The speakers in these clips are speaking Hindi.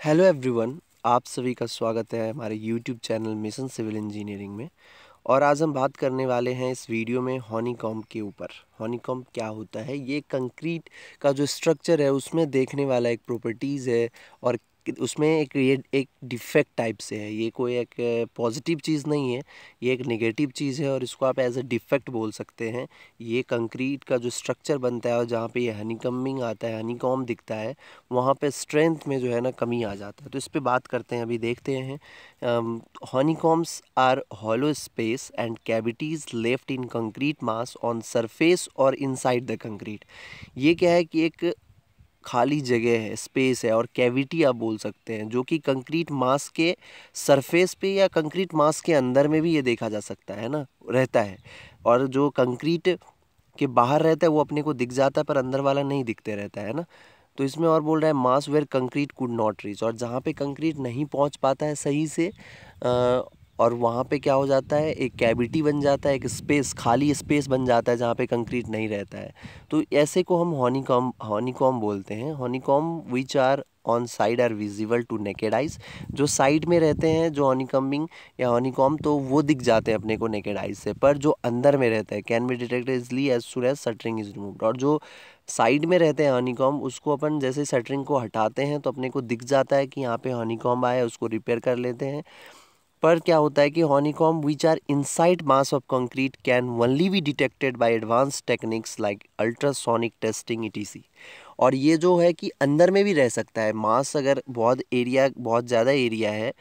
Hello everyone. आप सभी का स्वागत है हमारे YouTube channel mission civil engineering में। और आज हम बात करने वाले हैं इस वीडियो में हनीकॉम्ब के ऊपर। हनीकॉम्ब क्या होता है? ये कंक्रीट का जो स्ट्रक्चर है उसमें देखने वाला एक प्रॉपर्टीज़ है। और उसमें ये एक डिफेक्ट टाइप से है। ये कोई एक पॉजिटिव चीज़ नहीं है, ये एक नेगेटिव चीज़ है और इसको आप एज अ डिफेक्ट बोल सकते हैं। ये कंक्रीट का जो स्ट्रक्चर बनता है और जहाँ पे ये हनीकॉम्बिंग आता है, हनीकॉम्ब दिखता है, वहाँ पे स्ट्रेंथ में जो है ना कमी आ जाता है। तो इस पे बात करते हैं, अभी देखते हैं। honeycombs are hollow space and cavities left in concrete mass on surface or inside the concrete। ये क्या है कि एक खाली जगह है, स्पेस है और कैविटी आप बोल सकते हैं, जो कि कंक्रीट मास के सरफेस पे या कंक्रीट मास के अंदर में भी ये देखा जा सकता है ना, रहता है। और जो कंक्रीट के बाहर रहता है वो अपने को दिख जाता है, पर अंदर वाला नहीं दिखते रहता है ना। तो इसमें और बोल रहा है mass where concrete could not reach, और जहाँ पे कंक्रीट नहीं पहुँच पाता है सही से, और वहाँ पे क्या हो जाता है, एक कैविटी बन जाता है, एक स्पेस, खाली स्पेस बन जाता है जहाँ पे कंक्रीट नहीं रहता है। तो ऐसे को हम हनीकॉम्ब बोलते हैं। Honeycomb which are on side are visible to naked eyes. जो साइड में रहते हैं जो हनीकॉम्बिंग या हनीकॉम्ब, तो वो दिख जाते हैं अपने को नेकेड आइज से, पर जो अंदर में रहता है can be detected easily as soon as shuttering is removed. और जो साइड में रहते हैं हनीकॉम्ब, उसको अपन जैसे शटरिंग को हटाते हैं तो अपने को दिख जाता है कि यहाँ पे हनीकॉम्ब आया है, उसको रिपेयर कर लेते हैं। पर क्या होता है कि honeycomb which are inside mass of concrete can only be detected by advance techniques like ultrasonic testing etc. और ये जो है कि अंदर में भी रह सकता है मास, अगर बहुत ज़्यादा एरिया है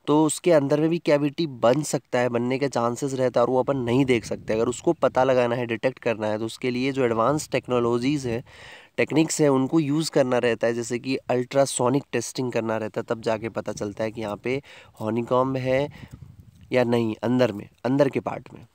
तो उसके अंदर में भी कैविटी बन सकता है, बनने के चांसेस रहता है और वो अपन नहीं देख सकते। अगर उसको पता लगाना है, डिटेक्ट करना है, तो उसके लिए जो एडवांस टेक्नोलॉजीज़ है, टेक्निक्स है, उनको यूज़ करना रहता है, जैसे कि अल्ट्रासोनिक टेस्टिंग करना रहता है। तब जाके पता चलता है कि यहाँ पे हनीकॉम्ब है या नहीं, अंदर में, अंदर के पार्ट में।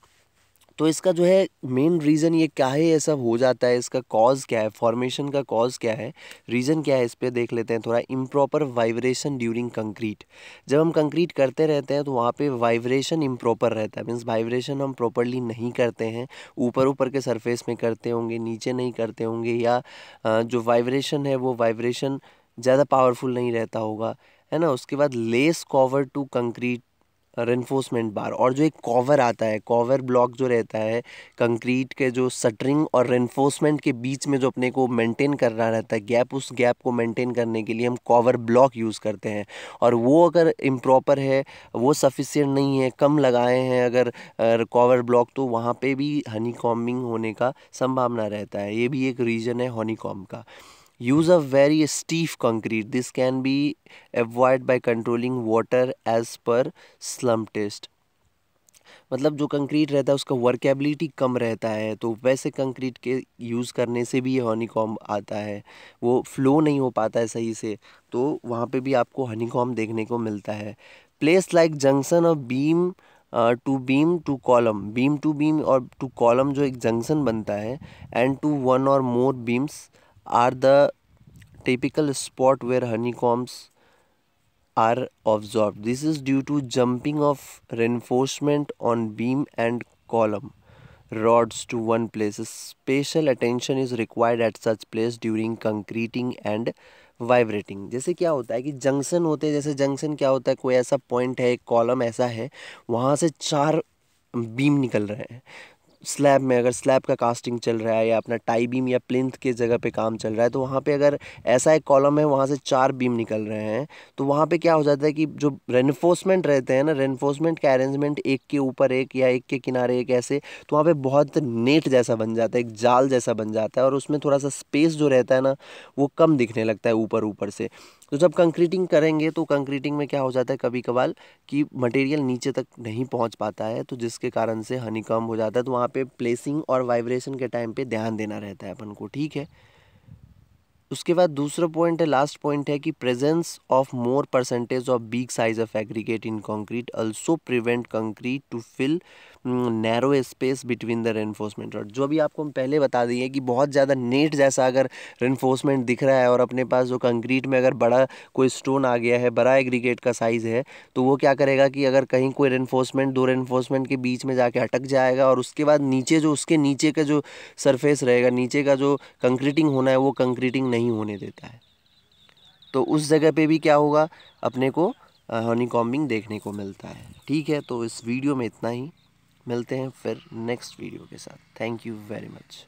तो इसका जो है मेन रीज़न ये क्या है, ये सब हो जाता है, इसका कॉज क्या है, फॉर्मेशन का कॉज क्या है, रीज़न क्या है, इस पे देख लेते हैं थोड़ा। Improper vibration during concrete. जब हम कंक्रीट करते रहते हैं तो वहाँ पे वाइब्रेशन इम्प्रॉपर रहता है, मीन्स वाइब्रेशन हम प्रॉपरली नहीं करते हैं। ऊपर ऊपर के सरफेस में करते होंगे, नीचे नहीं करते होंगे, या जो वाइब्रेशन है वो वाइब्रेशन ज़्यादा पावरफुल नहीं रहता होगा, है ना। उसके बाद less cover to concrete reinforcement bar. और जो एक कवर आता है, कवर ब्लॉक जो रहता है कंक्रीट के, जो शटरिंग और रेनफोर्समेंट के बीच में जो अपने को मेंटेन करना रहता है गैप, उस गैप को मेंटेन करने के लिए हम कवर ब्लॉक यूज़ करते हैं। और वो अगर इम्प्रॉपर है, वो सफिशिएंट नहीं है, कम लगाए हैं अगर कवर ब्लॉक, तो वहाँ पे भी हनीकॉम्बिंग होने का संभावना रहता है। ये भी एक रीज़न है हनीकॉम्ब का। Use of very stiff concrete. This can be avoided by controlling water as per slump test। मतलब जो कंक्रीट रहता है उसका वर्केबिलिटी कम रहता है, तो वैसे कंक्रीट के यूज़ करने से भी ये हनीकॉम्ब आता है, वो फ्लो नहीं हो पाता है सही से, तो वहाँ पे भी आपको हनीकॉम्ब देखने को मिलता है। Place like junction of beam to column, beam to beam और टू कॉलम जो एक जंक्शन बनता है, एंड टू वन और more beams are the typical spot where honeycombs are observed. This is due to jumping of reinforcement on beam and column rods to one place. Special attention is required at such place during concreting and vibrating. जैसे क्या होता है कि जंक्शन होते हैं, जैसे जंक्शन क्या होता है, कोई ऐसा पॉइंट है, एक कॉलम ऐसा है, वहाँ से चार बीम निकल रहे हैं। स्लैब में अगर स्लैब का कास्टिंग चल रहा है या अपना टाई बीम या प्लिंथ के जगह पे काम चल रहा है, तो वहाँ पे अगर ऐसा एक कॉलम है, वहाँ से चार बीम निकल रहे हैं, तो वहाँ पे क्या हो जाता है कि जो रेनफोर्समेंट रहते हैं ना, रेनफोर्समेंट का अरेंजमेंट एक के ऊपर एक या एक के किनारे एक ऐसे, तो वहाँ पे बहुत नेट जैसा बन जाता है, एक जाल जैसा बन जाता है, और उसमें थोड़ा सा स्पेस जो रहता है ना वो कम दिखने लगता है ऊपर ऊपर से। तो जब कंक्रीटिंग करेंगे तो कंक्रीटिंग में क्या हो जाता है कभी कभार कि मटेरियल नीचे तक नहीं पहुंच पाता है, तो जिसके कारण से हनीकॉम्ब हो जाता है। तो वहाँ पे प्लेसिंग और वाइब्रेशन के टाइम पे ध्यान देना रहता है अपन को, ठीक है। उसके बाद दूसरा पॉइंट है, लास्ट पॉइंट है कि presence of more percentage of big size of aggregate in concrete also prevent concrete to fill narrow space between the reinforcement rod. जो भी आपको हम पहले बता दिए कि बहुत ज़्यादा नेट जैसा अगर रेनफोर्समेंट दिख रहा है और अपने पास जो कंक्रीट में अगर बड़ा कोई स्टोन आ गया है, बड़ा एग्रीगेट का साइज़ है, तो वो क्या करेगा कि अगर कहीं कोई रेनफोर्समेंट, दो रेनफोर्समेंट के बीच में जाके अटक जाएगा, और उसके बाद नीचे जो उसके नीचे का जो सरफेस रहेगा, नीचे का जो कंक्रीटिंग होना है, वो कंक्रीटिंग नहीं होने देता है। तो उस जगह पे भी क्या होगा, अपने को हनी कॉम्बिंग देखने को मिलता है। ठीक है, तो इस वीडियो में इतना ही, मिलते हैं फिर नेक्स्ट वीडियो के साथ। Thank you very much.